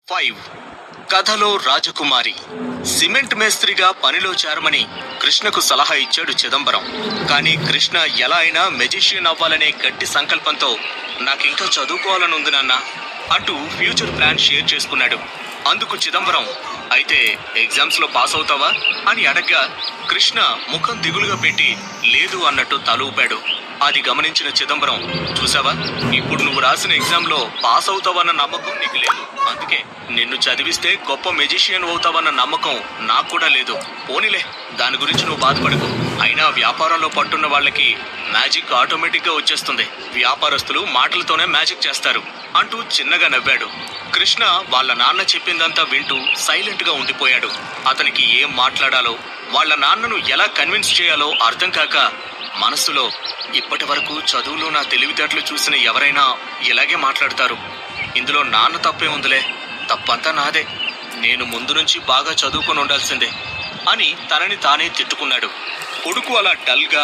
5. కథలో రాజకుమారి. సిమెంట్ మేస్త్రిగా పనిలో చేరమని కృష్ణకు సలహా ఇచ్చాడు చిదంబరం. కానీ కృష్ణ ఎలా అయినా మెజిషియన్ అవ్వాలనే గట్టి సంకల్పంతో నాకింకా చదువుకోవాలనుంది నాన్న అంటూ ఫ్యూచర్ ప్లాన్ షేర్ చేసుకున్నాడు. అందుకు చిదంబరం, అయితే ఎగ్జామ్స్ లో పాస్ అవుతావా అని అడగ్గా కృష్ణ ముఖం దిగులుగా పెట్టి లేదు అన్నట్టు తల ఊపాడు. అది గమనించిన చిదంబరం, చూసావా, ఇప్పుడు నువ్వు రాసిన ఎగ్జామ్ లో పాస్ అవుతావన్న నమ్మకం నీకు లేదు. అందుకే నిన్ను చదివిస్తే గొప్ప మెజిషియన్ అవుతావన్న నమ్మకం నాకు కూడా లేదు. పోనీలే, దాని గురించి నువ్వు బాధపడకు. అయినా వ్యాపారంలో పట్టున్న వాళ్ళకి మ్యాజిక్ ఆటోమేటిక్ గా వచ్చేస్తుంది. వ్యాపారస్తులు మాటలతోనే మ్యాజిక్ చేస్తారు అంటూ చిన్నగా నవ్వాడు. కృష్ణ వాళ్ళ నాన్న చెప్పిందంతా వింటూ సైలెంట్ గా ఉండిపోయాడు. అతనికి ఏం మాట్లాడాలో, వాళ్ళ నాన్నను ఎలా కన్విన్స్ చేయాలో అర్థం కాక మనసులో, ఇప్పటి వరకు చదువులో నా తెలివితేటలు చూసిన ఎవరైనా ఇలాగే మాట్లాడతారు. ఇందులో నాన్న తప్పే ఉందిలే, తప్పంతా నాదే. నేను ముందు నుంచి బాగా చదువుకొని ఉండాల్సిందే అని తనని తానే తిట్టుకున్నాడు. కొడుకు అలా డల్ గా